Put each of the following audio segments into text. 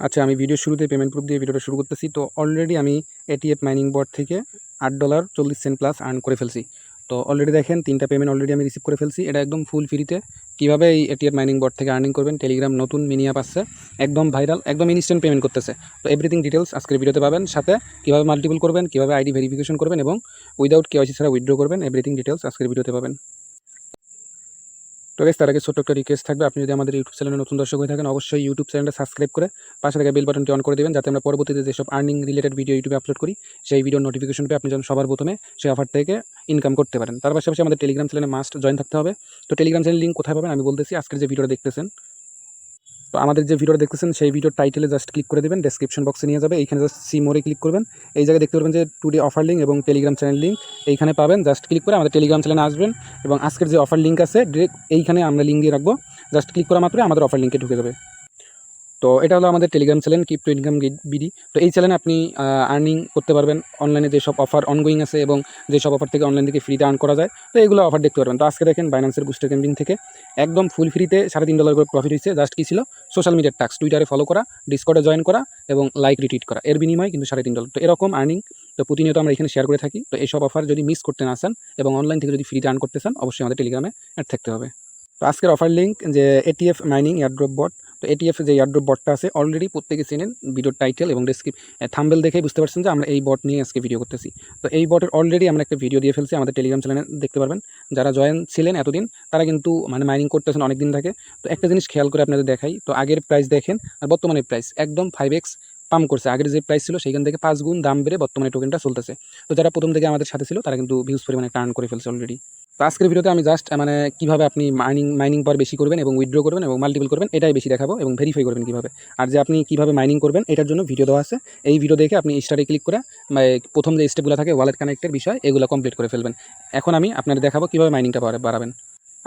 আচ্ছা, আমি ভিডিও শুরুতে পেমেন্ট প্রুফ দিয়ে ভিডিওটা শুরু করতেছি। তো অলরেডি আমি এটিএফ মাইনিং বট থেকে $8.40 প্লাস আর্ন করে ফেলছি। তো অলরেডি দেখেন 3টা পেমেন্ট অলরেডি আমি রিসিভ করে ফেলছি। এটা একদম ফুল ফ্রিতে। কীভাবে এই এটিএফ মাইনিং বট থেকে আর্নিং করবেন, টেলিগ্রাম নতুন মিনি অ্যাপ আসছে, একদম ভাইরাল, একদম ইনস্ট্যান্ট পেমেন্ট করতেছে। তো এভরিথিং ডিটেলস আজকের ভিডিওতে পাবেন, সাথে কীভাবে মাল্টিপল করবেন, কীভাবে আইডি ভেরিফিকেশন করবেন এবং উইদাউট কেওয়াইসি ছাড়া উইথড্র করবেন, এভরিথিং ডিটেলস আজকের ভিডিওতে পাবেন। তো গাইস, তার আগে ছোট্ট একটা রিকোয়েস্ট থাকবে, আপনি যদি আমাদের ইউটিউব চ্যানেলে নতুন দর্শক হয়ে থাকেন অবশ্যই ইউটিউব চ্যানেলটা সাবস্ক্রাইব করে পাশে থাকা বেল বাটনটি অন করে দেবেন, যাতে আমরা পরবর্তীতে যেসব আর্নিং রিলেটেড ভিডিও ইউটিউবে আপলোড করি সেই ভিডিওর নোটিফিকেশন পেয়ে আপনি যেন সবার প্রথমে সেই অফার থেকে ইনকাম করতে পারেন। তার পাশাপাশি আমাদের টেলিগ্রাম চ্যানেলে মাস্ট জয়েন থাকতে হবে। তো টেলিগ্রাম চ্যানেল লিঙ্ক কোথায় পাবেন আমি বলতেছি। আজকের যে ভিডিওটা দেখতেছেন, তো আমাদের যে ভিডিওটা দেখতেছেন সেই ভিডিওর টাইটেলে জাস্ট ক্লিক করে দেবেন, ডেসক্রিপশন বক্সে নিয়ে যাবে, এইখানে জাস্ট সি মোরে ক্লিক করবেন। এই জায়গায় দেখতে পারবেন যে টুডে অফার লিঙ্ক এবং টেলিগ্রাম চ্যানেল লিঙ্ক এইখানে পাবেন। জাস্ট ক্লিক করে আমাদের টেলিগ্রাম চ্যানেলে আসবেন এবং আজকের যে অফার লিঙ্ক আছে ডিরেক্ট এইখানে আমরা লিঙ্ক দিয়ে রাখবো। জাস্ট ক্লিক করা মাত্রই আমাদের অফার লিঙ্কে ঢুকে যাবে। তো এটা হলো আমাদের Telegram channel crypto income BD. তো এই চ্যানেলে আপনি আর্নিং করতে পারবেন, অনলাইনে যেসব অফার অনগোয়িং আছে এবং যেসব অফার থেকে অনলাইন থেকে ফ্রিতে আর্ন করা যায়, তো এগুলো অফার দেখতে পারবেন। তো আজকে দেখেন বাইন্যান্সের বুস্টার ক্যাম্পিং থেকে একদম ফুল ফ্রিতে $3.5 করে প্রফিট হয়েছে। জাস্ট কী ছিল, সোশ্যাল মিডিয়ার টাস্ক, টুইটারে ফলো করা, ডিসকর্ডে জয়েন করা এবং লাইক রিটুইট করা, এর বিনিময়ে কিন্তু $3.5। তো এরকম আর্নিং তো প্রতিনিয়ত আমরা এখানে শেয়ার করে থাকি। তো এইসব অফার যদি মিস করতে না চান এবং অনলাইন থেকে যদি ফ্রিতে আর্ন করতে চান অবশ্যই আমাদের টেলিগ্রামে অ্যাড থাকতে হবে। তো আজকের অফার লিঙ্ক যে এটিএফ মাইনিং এয়ারড্রপ বট। তো এটিএফ যে এয়ারড্রপ বটটা আছে অলরেডি প্রত্যেকে চেনেন, ভিডিওর টাইটেল এবং থাম্বনেল দেখেই বুঝতে পারছেন যে আমরা এই বট নিয়ে আজকে ভিডিও করতেছি। তো এই বটের অলরেডি আমরা একটা ভিডিও দিয়ে ফেলছি, আমাদের টেলিগ্রাম চ্যানেলে দেখতে পারবেন। যারা জয়েন ছিলেন এতদিন তারা কিন্তু মাইনিং করতেছেন অনেক দিন থেকে। তো একটা জিনিস খেয়াল করে আপনাদের দেখাই, তো আগের প্রাইস দেখেন আর বর্তমানের প্রাইস একদম 5x পাম্প করছে। আগের যে প্রাইস ছিল সেখান থেকে 5 গুণ দাম বেড়ে বর্তমানে টোকেনটা চলতেছে। তো যারা প্রথম থেকে আমাদের সাথে ছিল তারা কিন্তু ভিউজ পরিমাণে টার্ন করে ফেলছে অলরেডি। তো আজকের ভিডিওতে আমি জাস্ট কীভাবে আপনি মাইনিং পাওয়ার বেশি করবেন এবং উইথড্র করবেন এবং মাল্টিপল করবেন এটাই বেশি দেখাবো, এবং ভেরিফাই করবেন কীভাবে। আর যে আপনি কীভাবে মাইনিং করবেন এটার জন্য ভিডিও দেওয়া আছে। এই ভিডিও দেখে আপনি স্টারে ক্লিক করে প্রথম যে স্টেপগুলো থাকে ওয়ালেট কানেক্টের বিষয় এগুলো কমপ্লিট করে ফেলবেন। এখন আমি আপনাদের দেখাবো কীভাবে মাইনিংটা বাড়াবেন।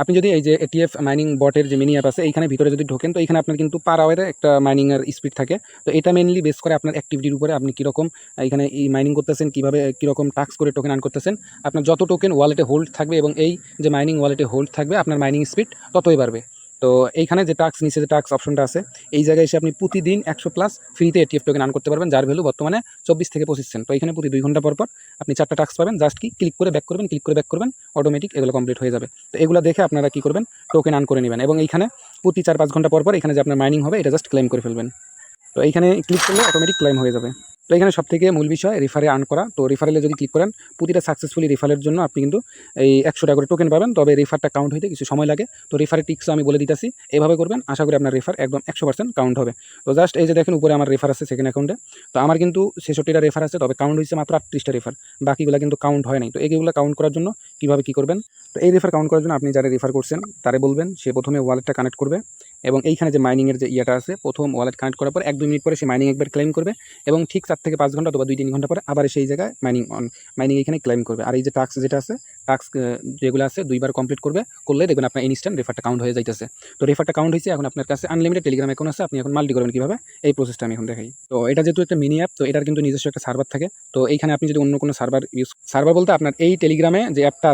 আপনি যদি এই যে এটিএফ মাইনিং বটের যে মিনি অ্যাপ আছে এইখানে ভিতরে যদি ঢোকেন, তো এখানে আপনার কিন্তু পার আওয়ারে একটা মাইনিংয়ের স্পিড থাকে। তো এটা মেনলি বেস করে আপনার অ্যাক্টিভিটির উপরে, আপনি কীরকম এখানে এই মাইনিং করতেছেন, কীভাবে কীরকম টাস্ক করে টোকেন আর্ন করতেছেন। আপনার যত টোকেন ওয়ালেটে হোল্ড থাকবে এবং এই যে মাইনিং ওয়ালেটে হোল্ড থাকবে আপনার মাইনিং স্পিড ততই বাড়বে। তো এইখানে যে টাস্ক নিচে যে টাস্ক অপশনটা আছে এই জায়গায় এসে আপনি প্রতিদিন 100+ ফ্রিতে এটিএফ টোকেন আর্ন করতে পারবেন, যার ভ্যালু বর্তমানে 24 থেকে 25 সেন্ট। তো এখানে প্রতি 2 ঘন্টা পর আপনি 4টা টাস্ক পাবেন। জাস্ট ক্লিক করে ব্যাক করবেন, অটোমেটিক এগুলো কমপ্লিট হয়ে যাবে। তো এগুলো দেখে আপনারা কী করবেন, টোকেন আর্ন করে নেবেন এবং এইখানে প্রতি 4-5 ঘন্টা পর এখানে যে আপনার মাইনিং হবে এটা জাস্ট ক্লেম করে ফেলবেন। তো এইখানে ক্লিক করলে অটোমেটিক ক্লেম হয়ে যাবে। তো এখানে সবথেকে মূল বিষয় রেফারে আর্ন করা। তো রেফারেলে যদি ক্লিক করেন প্রতিটা সাকসেসফুলি রেফারের জন্য আপনি কিন্তু এই 100 টাকা করে টোকেন পাবেন, তবে রেফারটা কাউন্ট হইতে কিছু সময় লাগে। তো রেফারের টিক্সও আমি বলে দিতেছি, এভাবে করবেন, আশা করি আপনার রেফার একদম 100% কাউন্ট হবে। তো জাস্ট এই যে দেখেন উপরে আমার রেফার আছে সেকেন্ড অ্যাকাউন্টে। তো আমার কিন্তু 66টা রেফার আছে, তবে কাউন্ট হয়েছে মাত্র 38টা রেফার, বাকিগুলো কিন্তু কাউন্ট হয় নাই। তো এইগুলো কাউন্ট করার জন্য কীভাবে কী করবেন, তো এই রেফার কাউন্ট করার জন্য আপনি যারা রেফার করছেন তারে বলবেন সে প্রথমে ওয়ালেটটা কানেক্ট করবে এবং এইখানে যে মাইনিংয়ের যে ইয়েটা আছে প্রথম ওয়ালেট কানেক্ট করার পর 1-2 মিনিট পরে সে মাইনিং একবার ক্লেম করবে এবং ঠিক 4 থেকে 5 ঘন্টা অথবা 2-3 ঘন্টা পরে আবার সেই জায়গায় মাইনিং এখানে ক্লেম করবে। আর এই যে টাস্ক যেটা আছে, টাস্ক যেগুলো আছে 2বার কমপ্লিট করলে দেখবেন আপনার ইনস্ট্যান্ট রেফারটা কাউন্ট হয়ে যাইতেছে। তো রেফারটা কাউন্ট হয়েছে, এখন আপনার কাছে আনলিমিটেড টেলিগ্রাম অ্যাকাউন্ট আছে, আপনি এখন মাল্টি করবেন কীভাবে এই প্রসেসটা আমি এখন দেখাই। তো এটা যেহেতু একটা মিনি অ্যাপ, তো এটার কিন্তু নিজস্ব একটা সার্ভার থাকে। তো এইখানে আপনি যদি অন্য কোনো সার্ভার বলতে আপনার এই টেলিগ্রামে যে অ্যাপটা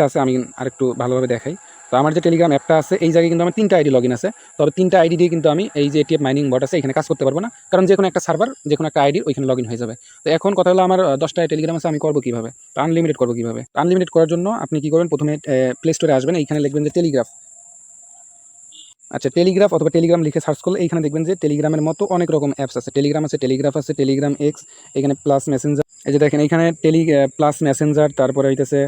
আছে, আমি আরেকটু ভালোভাবে দেখাই। তো আমার যে টেলিগ্রাম অ্যাপটা আছে এই জায়গায় কিন্তু আমার 3টা আইডি লগ ইন আছে, তবে 3টা আইডি দিয়ে কিন্তু আমি এই যে এটিএফ মাইনিং বট আছে এখানে কাজ করতে পারবো না, কারণ যে কোনো একটা সার্ভার যে কোনো একটা আইডির ওইখানে লগ ইন হয়ে যাবে। তো এখন কথা হলো আমার 10টা টেলিগ্রাম আছে, আমি করবো কীভাবে, তো আনলিমিটেড করবো কীভাবে। আনলিমিটেড করার জন্য আপনি কী করবেন, প্রথমে প্লে স্টোরে আসবেন, এইখানে লিখবেন যে টেলিগ্রাফ। আচ্ছা, টেলিগ্রাফ অথবা টেলিগ্রাম লিখে সার্চ করলে এইখানে দেখবেন যে টেলিগ্রামের মতো অনেক রকম অ্যাপস আছে। টেলিগ্রাম আছে, টেলিগ্রাফ আছে, টেলিগ্রাম এক্স, এখানে প্লাস মেসেঞ্জার, এই যে দেখেন এইখানে প্লাস মেসেঞ্জার, তারপরে হইতেছে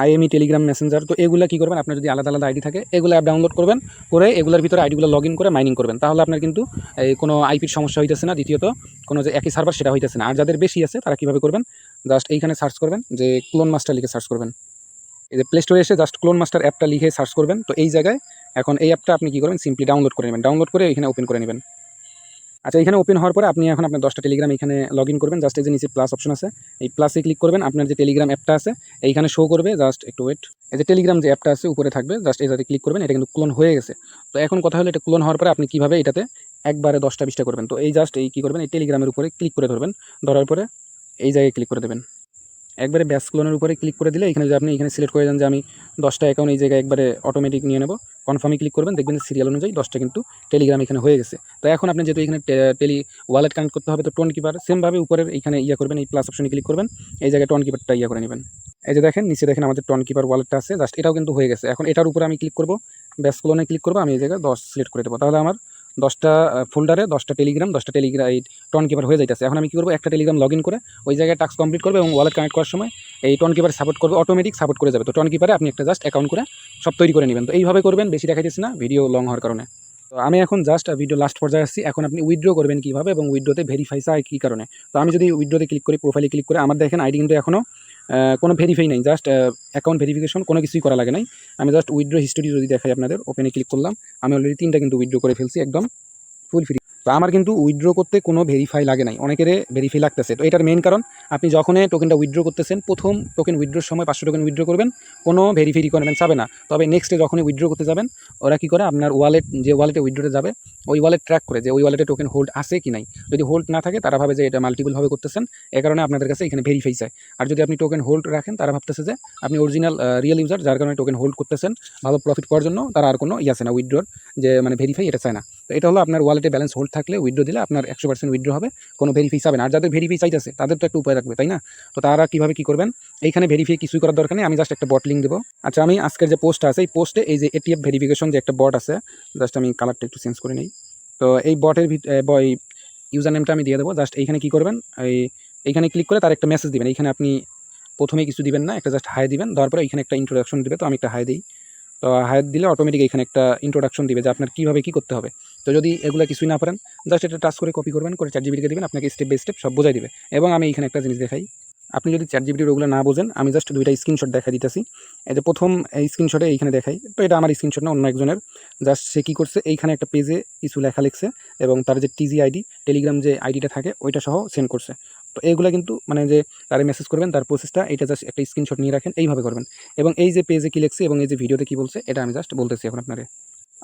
আইএমই টেলিগ্রাম মেসেঞ্জার। তো এগুলো কী করবেন, আপনার যদি আলাদা আলাদা আইডি থাকে এগুলো অ্যাপ ডাউনলোড করবেন, করে এগুলোর ভিতরে আইডিগুলো লগ ইন করে মাইনিং করবেন, তাহলে আপনার কিন্তু এই কোনো আইপির সমস্যা হইতেছে না, দ্বিতীয়ত কোনো যে একই সার্ভার সেটা হইতেছে না। আর যাদের বেশি আছে তারা কীভাবে করবেন, জাস্ট এইখানে সার্চ করবেন যে ক্লোন মাস্টার লিখে সার্চ করবেন। এই যে প্লে স্টোরে এসে জাস্ট ক্লোন মাস্টার অ্যাপটা লিখে সার্চ করবেন। তো এই জায়গায় এখন এই অ্যাপটা আপনি কী করবেন, সিম্পলি ডাউনলোড করে নেবেন, ডাউনলোড করে এখানে ওপেন করে নেবেন। আচ্ছা, এখানে ওপেন হওয়ার পরে আপনি এখন আপনার 10টা টেলিগ্রাম এখানে লগ ইন করবেন। জাস্ট এই যে নিচে প্লাস অপশন আছে, এই প্লাসে ক্লিক করবেন, আপনার যে টেলিগ্রাম অ্যাপটা আছে এইখানে শো করবে, জাস্ট একটু ওয়েট। এই যে টেলিগ্রাম যে অ্যাপটা আছে উপরে থাকবে, জাস্ট এই জায়গায় ক্লিক করবেন, এটা কিন্তু ক্লোন হয়ে গেছে। তো এখন কথা হলো এটা ক্লোন হওয়ার পরে আপনি কীভাবে এটাতে একবারে 10টা-20টা করবেন। তো এই জাস্ট এই কী করবেন, এই টেলিগ্রামের উপরে ক্লিক করে ধরবেন, ধরার পরে এই জায়গায় ক্লিক করে দেবেন। একবারে ব্যাচ ক্লোনের উপরে ক্লিক করে দিলে এখানে যদি আপনি এখানে সিলেক্ট করে দেন যে আমি 10টা অ্যাকাউন্ট এই জায়গায় একবারে অটোমেটিক নিয়ে নেব, কনফার্মে ক্লিক করবেন, দেখবেন যে সিরিয়াল অনুযায়ী 10টা কিন্তু টেলিগ্রাম এখানে হয়ে গেছে। তো এখন আপনি যেহেতু এখানে টেলি ওয়ালেট কানেক্ট করতে হবে, তো টোন কিপার সেমভাবে উপরের এখানে করবেন, এই প্লাস অপশনে ক্লিক করবেন, এই জায়গায় টোন কিপারটা করে নেবেন। এই যে দেখেন নিচে দেখেন আমাদের টোন কিপার ওয়ালেটটা আছে, জাস্ট এটাও কিন্তু হয়ে গেছে। এখন এটার উপরে আমি ক্লিক করব, ব্যাচ ক্লোনে ক্লিক করবো, আমি এই জায়গায় 10 সিলেক্ট করে দেবো, তাহলে আমার 10টা ফোল্ডারে 10টা টেলিগ্রাম এই টোন কিপার হয়ে যাইতেছে। এখন আমি কী করবো, একটা টেলিগ্রাম লগ ইন করে ওই জায়গায় টাস্ক কমপ্লিট করবে এবং ওয়ালেট কানেক্ট করার সময় এই টোন কিপার সাপোর্ট করবে, অটোমেটিক সাপোর্ট করে যাবে। তো টোন কিপারে আপনি একটা জাস্ট অ্যাকাউন্ট করে সব তৈরি করে নেবেন। তো এইভাবে করবেন, বেশি দেখাইতেছি না ভিডিও লং হওয়ার কারণে। তো আমি এখন জাস্ট ভিডিও লাস্ট পর্যায়ে আসছি। এখন আপনি উইথড্র করবেন কীভাবে এবং উইথড্রোতে ভেরিফাই চাই কী কারণে। তো আমি যদি উইথড্রোতে ক্লিক করি, প্রোফাইলে ক্লিক করে, আমার দেখেন আইডি কিন্তু এখনও কোনো ভেরিফাই নেই, জাস্ট অ্যাকাউন্ট ভেরিফিকেশন কোনো কিছুই করা লাগে নাই। আমি জাস্ট উইথড্র হিস্টোরি যদি দেখাই আপনাদের, ওপেনে ক্লিক করলাম, আমি অলরেডি 3টা কিন্তু উইথড্র করে ফেলছি একদম ফুল ফ্রি। তো আমার কিন্তু উইথড্র করতে কোনো ভেরিফাই লাগে নাই, অনেকের ভেরিফাই লাগতেছে। তো এটার মেইন কারণ, আপনি যখন টোকেনটা উইথড্র করতেছেন, প্রথম টোকেন উইথড্রোর সময় 500 টোকেন উইথড্র করবেন, কোনো ভেরিফাই রিকোয়ারমেন্ট চাবে না। তবে নেক্সটে যখনই উইথড্র করতে যাবেন, ওরা কী করে, আপনার ওয়ালেট, যে ওয়ালেটে উইথড্রোতে যাবে ওই ওয়ালেট ট্র্যাক করে যে ওই ওয়ালেটে টোকেন হোল্ড আছে কি নাই। যদি হোল্ড না থাকে, তারা ভাবে যে এটা মাল্টিপলভাবে করতেছেন, এ কারণে আপনাদের কাছে এখানে ভেরিফাই চায়। আর যদি আপনি টোকেন হোল্ড রাখেন, তারা ভাবতেছে যে আপনি অরিজিনাল রিয়েল ইউজার, যার কারণে টোকেন হোল্ড করতেছেন ভালো প্রফিট পাওয়ার জন্য, তারা আর কোনো আছে না উইথড্রোর যে মানে ভেরিফাই, এটা চায় না। তো এটা হলো আপনার ওয়ালেটে ব্যালেন্স হোল্ড থাকলে উইথড্রো দিলে আপনার 100% উইথড্র হবে, কোনো ভেরিফাই চাবে না। আর যাদের ভেরিফাই চাইতেছে তাদের তো একটা উপায় রাখবে, তাই না? তো তারা কীভাবে কী করবেন, এইখানে ভেরিফাই কিছুই করার দরকার নেই, আমি জাস্ট একটা বট লিঙ্ক দেবো। আচ্ছা, আমি আজকের যে পোস্টটা আছে, এই পোস্টে এই যে এটিএফ ভেরিফিকেশন যে একটা বট আছে, জাস্ট আমি কালারটা একটু চেঞ্জ করে নিই। তো এই বটের ইউজার নেমটা আমি দিয়ে দেবো। জাস্ট এইখানে কী করবেন, এইখানে ক্লিক করে তার একটা মেসেজ দিবেন। এইখানে আপনি প্রথমেই কিছু দিবেন না, একটা জাস্ট হাই দিবেন, দেওয়ার পরে এখানে একটা ইন্ট্রোডাকশন দিবে। তো আমি একটা হাই দিই। তো হাই দিলে অটোমেটিক এখানে একটা ইন্ট্রোডাকশন দিবে যে আপনার কীভাবে কী করতে হবে। তো যদি এগুলো কিছুই না পারেন, জাস্ট এটা টাচ করে কপি করবেন, করে ChatGPT-কে দিবেন, আপনাকে স্টেপ বাই স্টেপ সব বোঝাই দিবে। এবং আমি এখানে একটা জিনিস দেখাই, আপনি যদি ChatGPT ওগুলো না বোঝেন, আমি জাস্ট 2টা স্ক্রিনশট দেখা দিতেছি। এই যে প্রথম এই স্ক্রিনশটে এইখানে দেখাই, তো এটা আমার স্ক্রিনশট না, অন্য একজনের। জাস্ট সে কী করছে, এইখানে একটা পেজে কিছু লেখা লিখছে এবং তার যে টিজি আইডি, টেলিগ্রাম যে আইডিটা থাকে ওইটা সহ সেন্ড করছে। তো এইগুলো কিন্তু মানে যে তারে মেসেজ করবেন, তার প্রসেসটা এটা জাস্ট একটা স্ক্রিনশট নিয়ে রাখেন, এইভাবে করবেন। এবং এই যে পেজে কী লিখছে এবং এই যে ভিডিওতে কী বলছে, এটা আমি জাস্ট বলতেছি এখন আপনারে।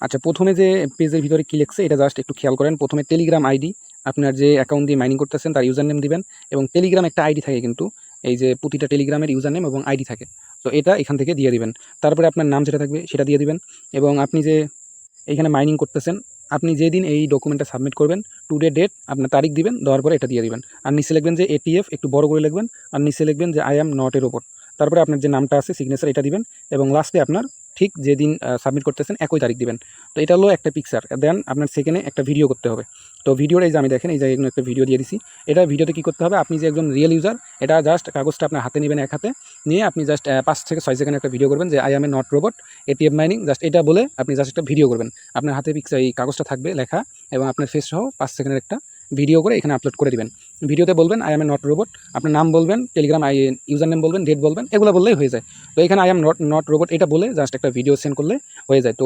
আচ্ছা, প্রথমে যে পেজের ভিতরে কী লিখছে এটা জাস্ট একটু খেয়াল করেন। প্রথমে টেলিগ্রাম আইডি, আপনার যে অ্যাকাউন্ট দিয়ে মাইনিং করতেছেন তার ইউজার নেম দিবেন, এবং টেলিগ্রাম একটা আইডি থাকে কিন্তু, এই যে প্রতিটা টেলিগ্রামের ইউজার নেম এবং আইডি থাকে, তো এটা এখান থেকে দিয়ে দিবেন। তারপরে আপনার নাম যেটা থাকবে সেটা দিয়ে দিবেন, এবং আপনি যে এইখানে মাইনিং করতেছেন, আপনি যেদিন এই ডকুমেন্টটা সাবমিট করবেন, টুডে ডেট আপনার তারিখ দিবেন, দেওয়ার পরে এটা দিয়ে দিবেন। আর নিচে লিখবেন যে এটিএফ, একটু বড় করে লিখবেন, আর নিচে লিখবেন যে I am not a robot. তারপরে আপনার যে নামটা আছে, সিগনেচার, এটা দিবেন, এবং লাস্টে আপনার ঠিক যেদিন সাবমিট করতেছেন একই তারিখ দিবেন। তো এটা হলো একটা পিকচার। দেন আপনার সেকেন্ডে একটা ভিডিও করতে হবে। তো ভিডিওর এই যে আমি দেখেন এই যে একটা ভিডিও দিয়ে দিছি। এটা ভিডিওতে কী করতে হবে, আপনি যে একজন রিয়েল ইউজার, এটা জাস্ট কাগজটা আপনার হাতে নেবেন, এক হাতে নিয়ে আপনি জাস্ট 5 থেকে 6 সেকেন্ড একটা ভিডিও করবেন যে I am A not robot, ATF mining, just এটা বলে আপনি জাস্ট একটা ভিডিও করবেন। আপনার হাতে পিকচার এই কাগজটা থাকবে লেখা, এবং আপনার ফেস সহ 5 সেকেন্ডের একটা ভিডিও করে এখানে আপলোড করে দিবেন। ভিডিওতে বলবেন I am A not robot, আপনার নাম বলবেন, টেলিগ্রাম ইউজার নেম বলবেন, ডেট বলবেন, এগুলো বললেই হয়ে যায়। তো এখানে আই অ্যাম নট রোবট এটা বলে জাস্ট একটা ভিডিও সেন্ড করলে হয়ে যায়।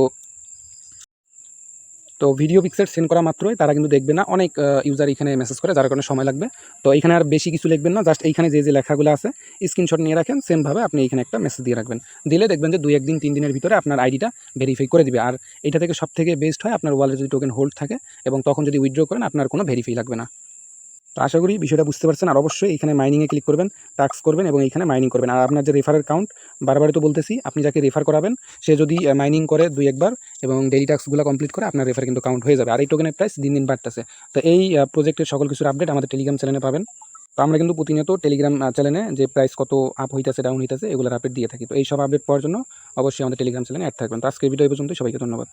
তো ভিডিও পিকচার সেন্ড করা মাত্রই তারা কিন্তু দেখবে না, অনেক ইউজার এখানে মেসেজ করে, যার কারণে সময় লাগবে। তো এখানে আর বেশি কিছু লিখবেন না, জাস্ট এইখানে যে যে লেখাগুলো আছে স্ক্রিনশট নিয়ে রাখেন, সেমভাবে আপনি এখানে একটা মেসেজ দিয়ে রাখবেন। দিলে দেখবেন যে 2-1 দিন 3 দিনের ভিতরে আপনার আইডিটা ভেরিফাই করে দিবে। আর এটা থেকে সবথেকে বেস্ট হয় আপনার ওয়ালেটে যদি টোকেন হোল্ড থাকে, এবং তখন যদি উইথড্র করেন আপনার কোনো ভেরিফাই লাগবে না। তো আশা করি বিষয়টা বুঝতে পারছেন। আর অবশ্যই এখানে মাইনিংয়ে ক্লিক করবেন, টাস্ক করবেন এবং এইখানে মাইনিং করবেন। আর আপনার যে রেফারের কাউন্ট, বারবারই তো বলতেছি, আপনি যাকে রেফার করাবেন সে যদি মাইনিং করে 2-1 বার এবং ডেইলি টাস্কগুলো কমপ্লিট করে, আপনার রেফার কিন্তু কাউন্ট হয়ে যাবে। আর এই টোকেনের প্রাইস দিন দিন বাড়তেছে। তো এই প্রজেক্টের সকল কিছুর আপডেট আমাদের টেলিগ্রাম চ্যানেলে পাবেন। তো আমরা কিন্তু প্রতিনিয়ত টেলিগ্রাম চ্যানেলে যে প্রাইস কত আপ হইতেছে, ডাউন হইতেছে, এগুলোর আপডেট দিয়ে থাকি। তো এই সব আপডেট পাওয়ার জন্য অবশ্যই আমাদের টেলিগ্রাম চ্যানেলে অ্যাড থাকবেন। তো আজকের ভিডিও এই পর্যন্ত, সবাইকে ধন্যবাদ।